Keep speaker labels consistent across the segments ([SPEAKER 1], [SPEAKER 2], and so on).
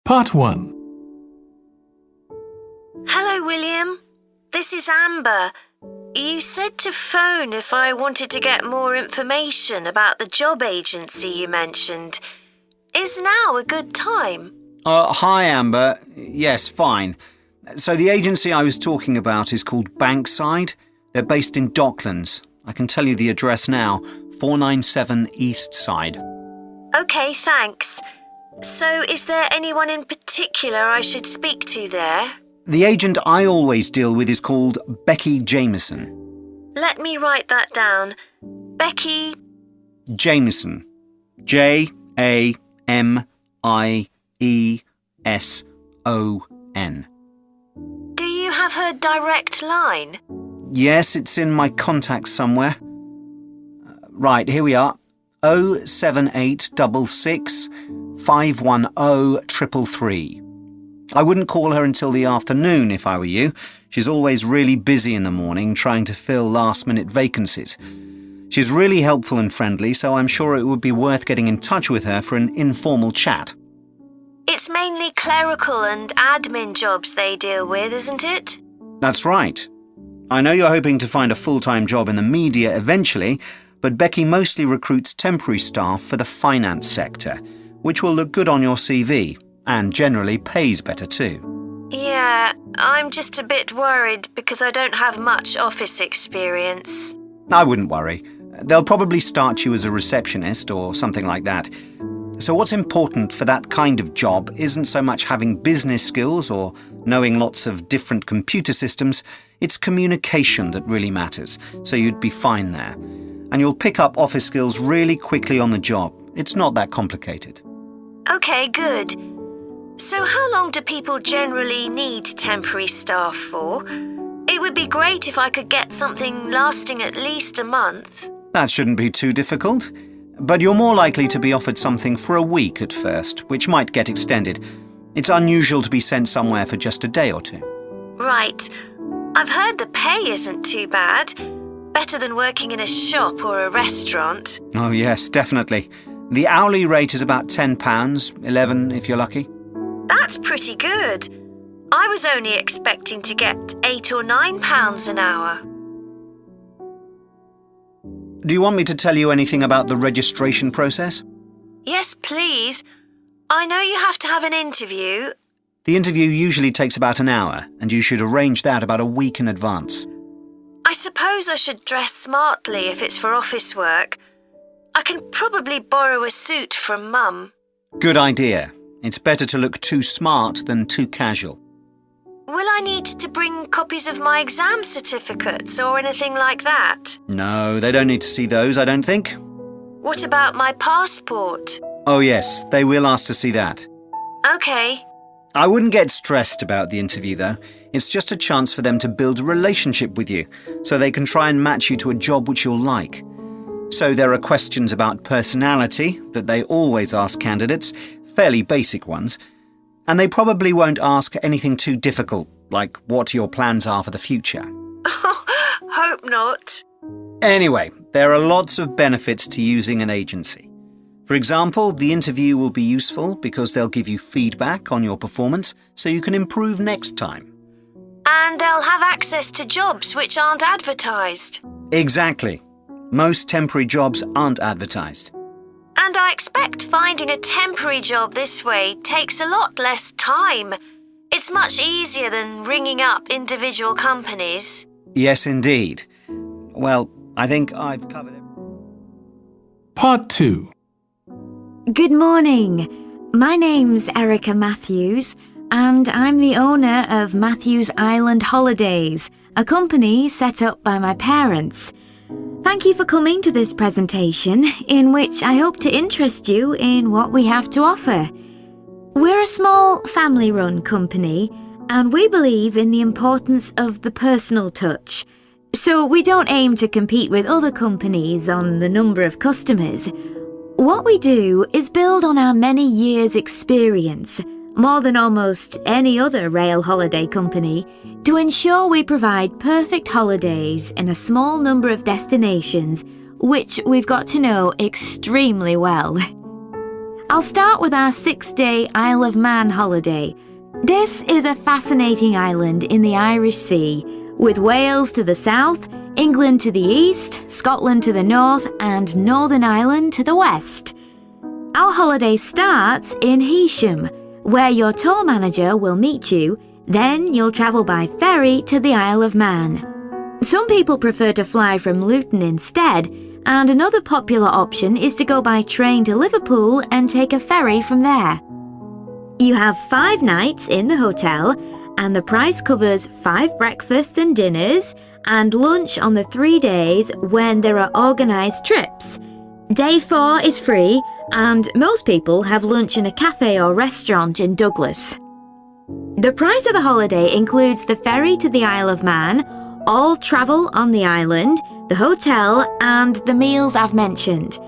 [SPEAKER 1] Part 1.
[SPEAKER 2] Hello, William. This is Amber. You said to phone if I wanted to get more information about the job agency you mentioned. Is now a good time?
[SPEAKER 3] Hi, Amber. Yes, fine. So the agency I was talking about is called Bankside. They're based in Docklands. I can tell you the address now, 497 East Side.
[SPEAKER 2] OK, thanks. So is there anyone in particular I should speak to there?
[SPEAKER 3] The agent I always deal with is called Becky Jameson.
[SPEAKER 2] Let me write that down. Becky...
[SPEAKER 3] Jameson. Jameson.
[SPEAKER 2] Do you have her direct line?
[SPEAKER 3] Yes, it's in my contacts somewhere. Right, here we are. 07866 510 333. I wouldn't call her until the afternoon if I were you. She's always really busy in the morning trying to fill last-minute vacancies. She's really helpful and friendly, so I'm sure it would be worth getting in touch with her for an informal chat.
[SPEAKER 2] It's mainly clerical and admin jobs they deal with, isn't it?
[SPEAKER 3] That's right. I know you're hoping to find a full-time job in the media eventually, but Becky mostly recruits temporary staff for the finance sector, which will look good on your CV and generally pays better too.
[SPEAKER 2] Yeah, I'm just a bit worried because I don't have much office experience.
[SPEAKER 3] I wouldn't worry. They'll probably start you as a receptionist or something like that. So what's important for that kind of job isn't so much having business skills or knowing lots of different computer systems, it's communication that really matters, so you'd be fine there. And you'll pick up office skills really quickly on the job. It's not that complicated.
[SPEAKER 2] OK, good. So how long do people generally need temporary staff for? It would be great if I could get something lasting at least a month.
[SPEAKER 3] That shouldn't be too difficult. But you're more likely to be offered something for a week at first, which might get extended. It's unusual to be sent somewhere for just a day or two.
[SPEAKER 2] Right. I've heard the pay isn't too bad. Better than working in a shop or a restaurant.
[SPEAKER 3] Oh yes, definitely. The hourly rate is about £10, 11 if you're lucky.
[SPEAKER 2] That's pretty good. I was only expecting to get £8 or £9 an hour.
[SPEAKER 3] Do you want me to tell you anything about the registration process?
[SPEAKER 2] Yes, please. I know you have to have an interview.
[SPEAKER 3] The interview usually takes about an hour, and you should arrange that about a week in advance.
[SPEAKER 2] I suppose I should dress smartly if it's for office work. I can probably borrow a suit from Mum.
[SPEAKER 3] Good idea. It's better to look too smart than too casual.
[SPEAKER 2] Will I need to bring copies of my exam certificates or anything like that?
[SPEAKER 3] No, they don't need to see those, I don't think.
[SPEAKER 2] What about my passport?
[SPEAKER 3] Oh yes, they will ask to see that.
[SPEAKER 2] OK.
[SPEAKER 3] I wouldn't get stressed about the interview though. It's just a chance for them to build a relationship with you, so they can try and match you to a job which you'll like. So there are questions about personality that they always ask candidates, fairly basic ones. And they probably won't ask anything too difficult, like what your plans are for the future.
[SPEAKER 2] Hope not.
[SPEAKER 3] Anyway, there are lots of benefits to using an agency. For example, the interview will be useful because they'll give you feedback on your performance so you can improve next time.
[SPEAKER 2] And they'll have access to jobs which aren't advertised.
[SPEAKER 3] Exactly. Most temporary jobs aren't advertised.
[SPEAKER 2] And I expect finding a temporary job this way takes a lot less time. It's much easier than ringing up individual companies.
[SPEAKER 3] Yes, indeed. Well, I think I've covered it.
[SPEAKER 1] Part 2.
[SPEAKER 4] Good morning. My name's Erica Matthews, and I'm the owner of Matthews Island Holidays, a company set up by my parents. Thank you for coming to this presentation, in which I hope to interest you in what we have to offer. We're a small family-run company, and we believe in the importance of the personal touch. So we don't aim to compete with other companies on the number of customers. What we do is build on our many years' experience, more than almost any other rail holiday company, to ensure we provide perfect holidays in a small number of destinations, which we've got to know extremely well. I'll start with our 6-day Isle of Man holiday. This is a fascinating island in the Irish Sea, with Wales to the south, England to the east, Scotland to the north, and Northern Ireland to the west. Our holiday starts in Heysham, where your tour manager will meet you. Then you'll travel by ferry to the Isle of Man. Some people prefer to fly from Luton instead, and another popular option is to go by train to Liverpool and take a ferry from there. You have 5 nights in the hotel, and the price covers 5 breakfasts and dinners and lunch on the 3 days when there are organised trips. Day 4 is free, and most people have lunch in a cafe or restaurant in Douglas. The price of the holiday includes the ferry to the Isle of Man, all travel on the island, the hotel, and the meals I've mentioned.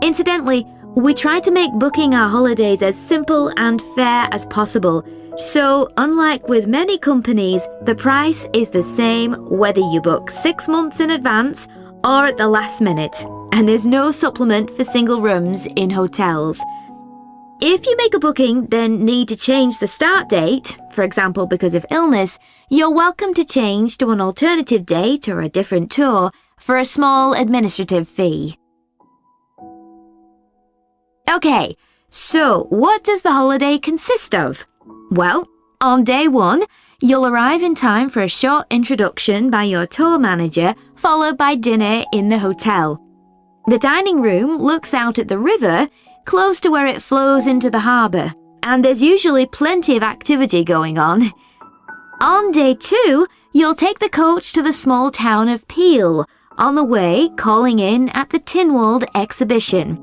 [SPEAKER 4] Incidentally, we try to make booking our holidays as simple and fair as possible, so unlike with many companies, the price is the same whether you book 6 months in advance or at the last minute, and there's no supplement for single rooms in hotels. If you make a booking then need to change the start date, for example because of illness, you're welcome to change to an alternative date or a different tour for a small administrative fee. Okay, so what does the holiday consist of? Well, on day 1, you'll arrive in time for a short introduction by your tour manager, followed by dinner in the hotel. The dining room looks out at the river, close to where it flows into the harbour, and there's usually plenty of activity going on. On day 2, you'll take the coach to the small town of Peel, on the way calling in at the Tynwald exhibition.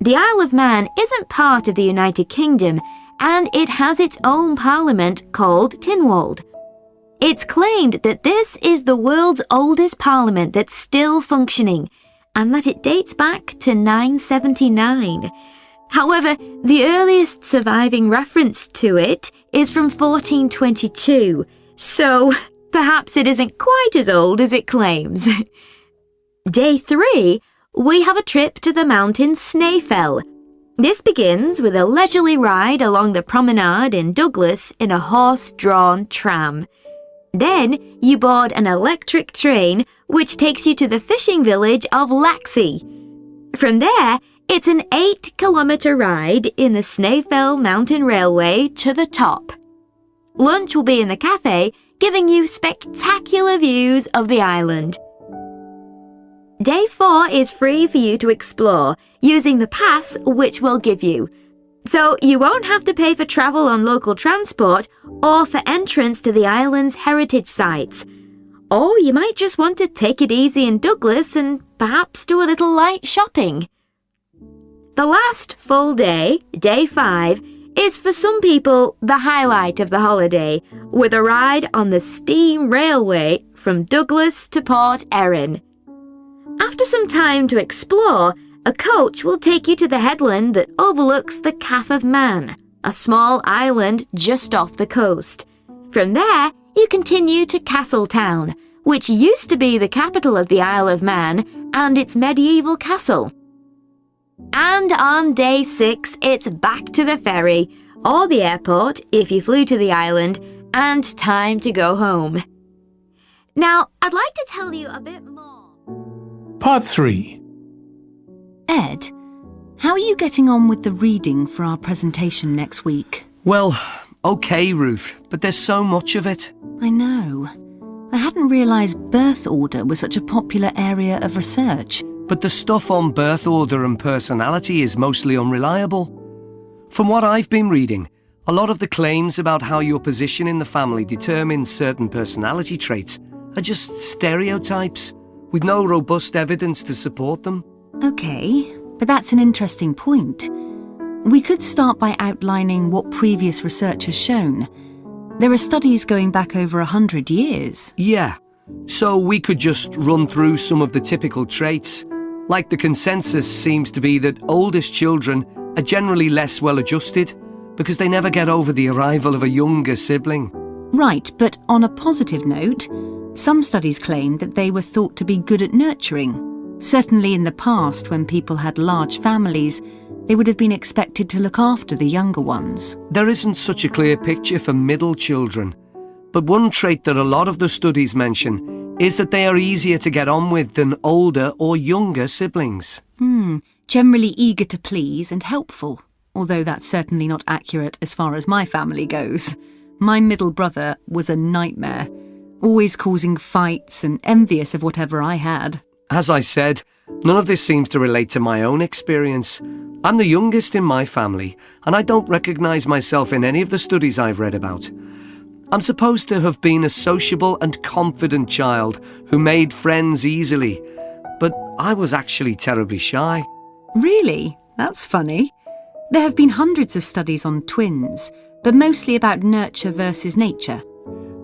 [SPEAKER 4] The Isle of Man isn't part of the United Kingdom, and it has its own parliament called Tynwald. It's claimed that this is the world's oldest parliament that's still functioning, and that it dates back to 979. However, the earliest surviving reference to it is from 1422, so perhaps it isn't quite as old as it claims. Day 3, we have a trip to the mountain Snaefell. This begins with a leisurely ride along the promenade in Douglas in a horse-drawn tram. Then you board an electric train which takes you to the fishing village of Laxey. From there, it's an 8-kilometre ride in the Snaefell Mountain Railway to the top. Lunch will be in the cafe, giving you spectacular views of the island. Day 4 is free for you to explore, using the pass which we'll give you. So you won't have to pay for travel on local transport or for entrance to the island's heritage sites. Or you might just want to take it easy in Douglas and perhaps do a little light shopping. The last full day, day 5, is for some people the highlight of the holiday, with a ride on the steam railway from Douglas to Port Erin. After some time to explore, a coach will take you to the headland that overlooks the Calf of Man, a small island just off the coast. From there, you continue to Castletown, which used to be the capital of the Isle of Man and its medieval castle. And on day 6, it's back to the ferry, or the airport if you flew to the island, and time to go home. Now, I'd like to tell you a bit more.
[SPEAKER 1] Part 3.
[SPEAKER 5] Ed, how are you getting on with the reading for our presentation next week?
[SPEAKER 6] Well, okay, Ruth, but there's so much of it.
[SPEAKER 5] I know. I hadn't realised birth order was such a popular area of research.
[SPEAKER 6] But the stuff on birth order and personality is mostly unreliable. From what I've been reading, a lot of the claims about how your position in the family determines certain personality traits are just stereotypes, with no robust evidence to support them.
[SPEAKER 5] Okay, but that's an interesting point. We could start by outlining what previous research has shown. There are studies going back over 100 years.
[SPEAKER 6] Yeah, so we could just run through some of the typical traits. Like the consensus seems to be that oldest children are generally less well adjusted because they never get over the arrival of a younger sibling.
[SPEAKER 5] Right, but on a positive note, some studies claim that they were thought to be good at nurturing. Certainly in the past, when people had large families, They would have been expected to look after the younger ones.
[SPEAKER 6] There isn't such a clear picture for middle children, but one trait that a lot of the studies mention is that they are easier to get on with than older or younger siblings.
[SPEAKER 5] Generally eager to please and helpful, although that's certainly not accurate as far as my family goes. My middle brother was a nightmare, always causing fights and envious of whatever I had.
[SPEAKER 6] As I said, none of this seems to relate to my own experience. I'm the youngest in my family, and I don't recognise myself in any of the studies I've read about. I'm supposed to have been a sociable and confident child who made friends easily, but I was actually terribly shy.
[SPEAKER 5] Really? That's funny. There have been hundreds of studies on twins, but mostly about nurture versus nature.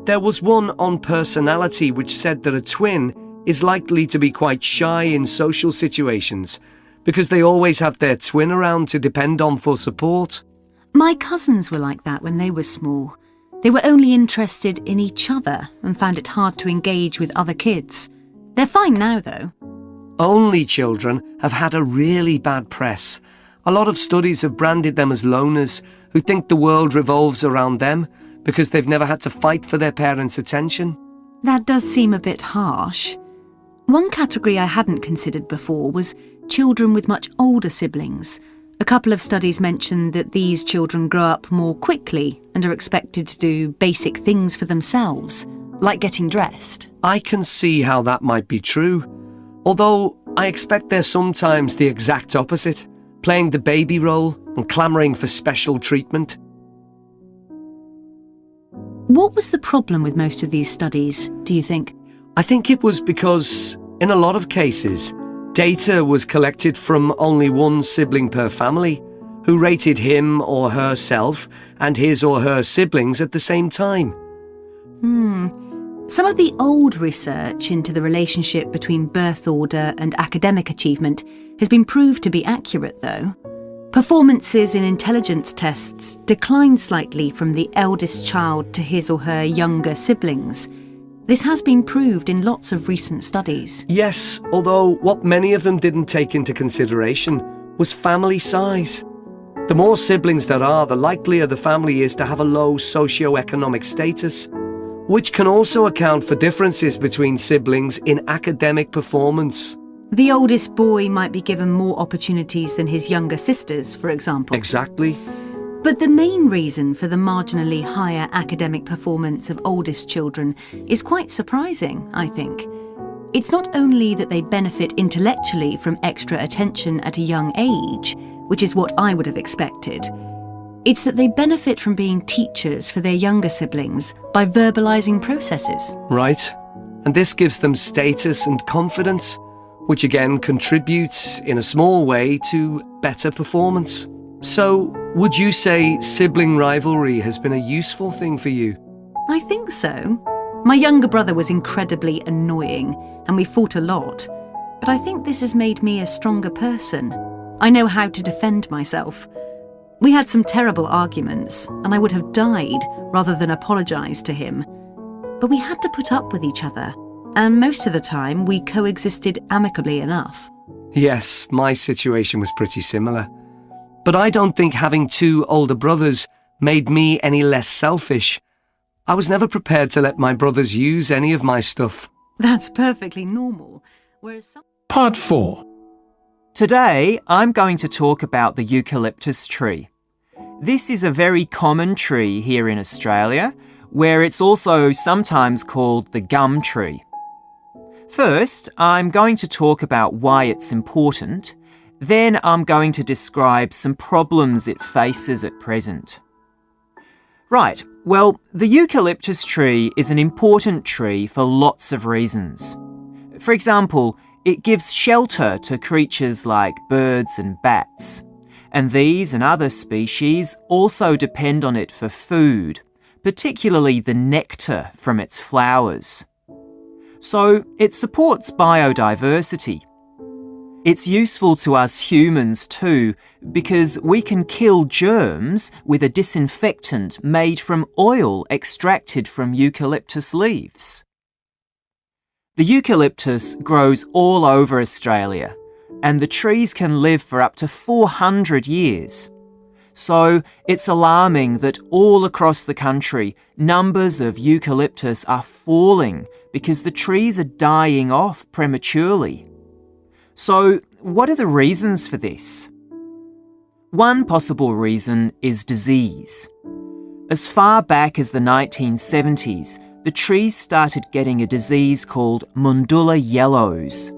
[SPEAKER 6] There was one on personality which said that a twin is likely to be quite shy in social situations because they always have their twin around to depend on for support.
[SPEAKER 5] My cousins were like that when they were small. They were only interested in each other and found it hard to engage with other kids. They're fine now, though.
[SPEAKER 6] Only children have had a really bad press. A lot of studies have branded them as loners who think the world revolves around them because they've never had to fight for their parents' attention.
[SPEAKER 5] That does seem a bit harsh. One category I hadn't considered before was children with much older siblings. A couple of studies mentioned that these children grow up more quickly and are expected to do basic things for themselves, like getting dressed.
[SPEAKER 6] I can see how that might be true, although I expect they're sometimes the exact opposite, playing the baby role and clamouring for special treatment.
[SPEAKER 5] What was the problem with most of these studies, do you think?
[SPEAKER 6] I think it was because, in a lot of cases, data was collected from only one sibling per family, who rated him or herself and his or her siblings at the same time.
[SPEAKER 5] Some of the old research into the relationship between birth order and academic achievement has been proved to be accurate, though. Performances in intelligence tests declined slightly from the eldest child to his or her younger siblings. This has been proved in lots of recent studies.
[SPEAKER 6] Yes, although what many of them didn't take into consideration was family size. The more siblings there are, the likelier the family is to have a low socio-economic status, which can also account for differences between siblings in academic performance.
[SPEAKER 5] The oldest boy might be given more opportunities than his younger sisters, for example.
[SPEAKER 6] Exactly.
[SPEAKER 5] But the main reason for the marginally higher academic performance of oldest children is quite surprising, I think. It's not only that they benefit intellectually from extra attention at a young age, which is what I would have expected. It's that they benefit from being teachers for their younger siblings by verbalising processes.
[SPEAKER 6] Right. And this gives them status and confidence, which again contributes in a small way to better performance. So, would you say sibling rivalry has been a useful thing for you?
[SPEAKER 5] I think so. My younger brother was incredibly annoying, and we fought a lot. But I think this has made me a stronger person. I know how to defend myself. We had some terrible arguments, and I would have died rather than apologise to him. But we had to put up with each other, and most of the time we coexisted amicably enough.
[SPEAKER 6] Yes, my situation was pretty similar. But I don't think having two older brothers made me any less selfish. I was never prepared to let my brothers use any of my stuff.
[SPEAKER 5] That's perfectly normal. Whereas some...
[SPEAKER 1] Part 4.
[SPEAKER 7] Today, I'm going to talk about the eucalyptus tree. This is a very common tree here in Australia, where it's also sometimes called the gum tree. First, I'm going to talk about why it's important. Then I'm going to describe some problems it faces at present. Right, well, the eucalyptus tree is an important tree for lots of reasons. For example, it gives shelter to creatures like birds and bats, and these and other species also depend on it for food, particularly the nectar from its flowers. So it supports biodiversity. It's useful to us humans too, because we can kill germs with a disinfectant made from oil extracted from eucalyptus leaves. The eucalyptus grows all over Australia, and the trees can live for up to 400 years. So it's alarming that all across the country, numbers of eucalyptus are falling because the trees are dying off prematurely. So what are the reasons for this? One possible reason is disease. As far back as the 1970s, the trees started getting a disease called Mundula yellows.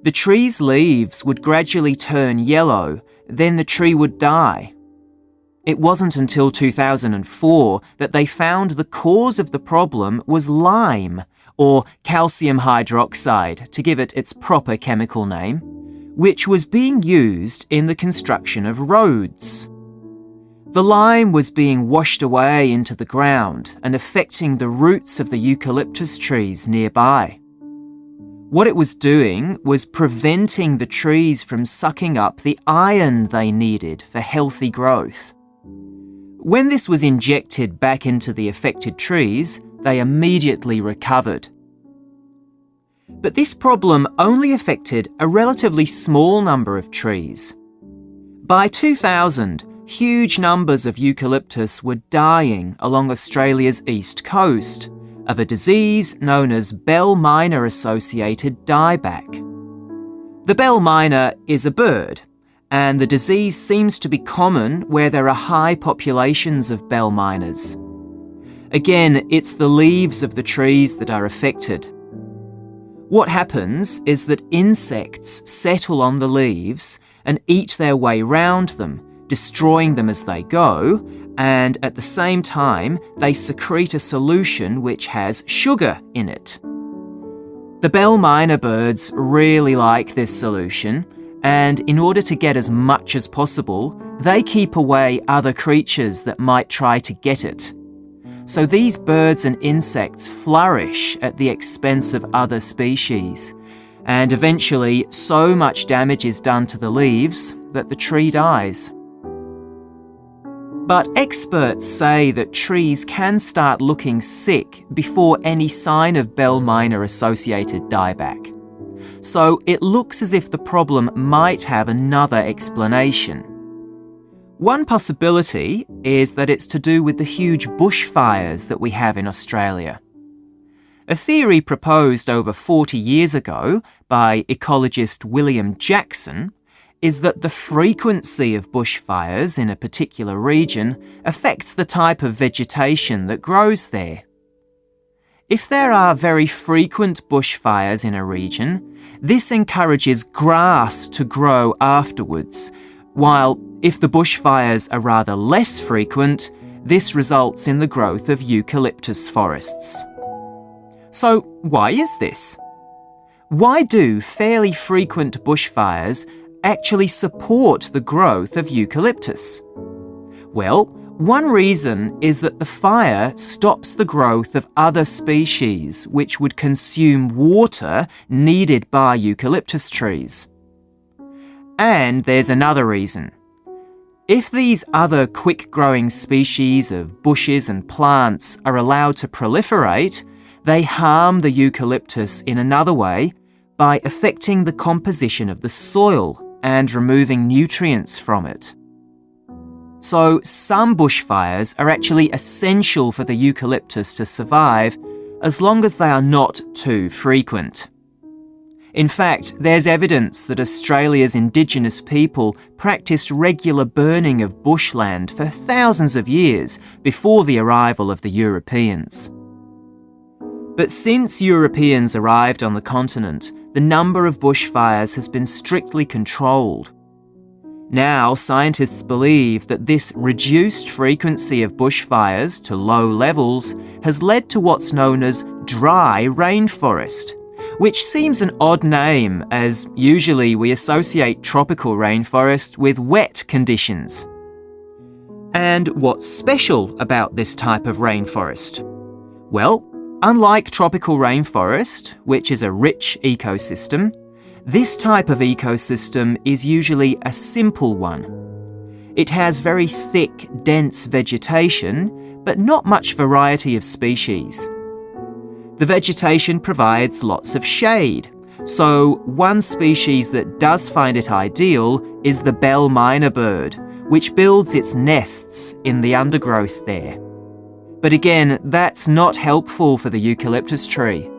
[SPEAKER 7] The tree's leaves would gradually turn yellow, then the tree would die. It wasn't until 2004 that they found the cause of the problem was lime, or calcium hydroxide, to give it its proper chemical name, which was being used in the construction of roads. The lime was being washed away into the ground and affecting the roots of the eucalyptus trees nearby. What it was doing was preventing the trees from sucking up the iron they needed for healthy growth. When this was injected back into the affected trees, they immediately recovered. But this problem only affected a relatively small number of trees. By 2000, huge numbers of eucalyptus were dying along Australia's east coast of a disease known as bell miner-associated dieback. The bell miner is a bird, and the disease seems to be common where there are high populations of bell miners. Again, it's the leaves of the trees that are affected. What happens is that insects settle on the leaves and eat their way round them, destroying them as they go, and at the same time they secrete a solution which has sugar in it. The bell miner birds really like this solution, and in order to get as much as possible, they keep away other creatures that might try to get it. So these birds and insects flourish at the expense of other species, and eventually so much damage is done to the leaves that the tree dies. But experts say that trees can start looking sick before any sign of bell miner-associated dieback. So it looks as if the problem might have another explanation. One possibility is that it's to do with the huge bushfires that we have in Australia. A theory proposed over 40 years ago by ecologist William Jackson is that the frequency of bushfires in a particular region affects the type of vegetation that grows there. If there are very frequent bushfires in a region, this encourages grass to grow afterwards, while if the bushfires are rather less frequent, this results in the growth of eucalyptus forests. So why is this? Why do fairly frequent bushfires actually support the growth of eucalyptus? Well, one reason is that the fire stops the growth of other species which would consume water needed by eucalyptus trees. And there's another reason. If these other quick-growing species of bushes and plants are allowed to proliferate, they harm the eucalyptus in another way by affecting the composition of the soil and removing nutrients from it. So some bushfires are actually essential for the eucalyptus to survive as long as they are not too frequent. In fact, there's evidence that Australia's Indigenous people practiced regular burning of bushland for thousands of years before the arrival of the Europeans. But since Europeans arrived on the continent, the number of bushfires has been strictly controlled. Now, scientists believe that this reduced frequency of bushfires to low levels has led to what's known as dry rainforest, which seems an odd name as usually we associate tropical rainforest with wet conditions. And what's special about this type of rainforest? Well, unlike tropical rainforest, which is a rich ecosystem, this type of ecosystem is usually a simple one. It has very thick, dense vegetation, but not much variety of species. The vegetation provides lots of shade, So one species that does find it ideal is the bell myna bird, which builds its nests in the undergrowth there. But again, that's not helpful for the eucalyptus tree.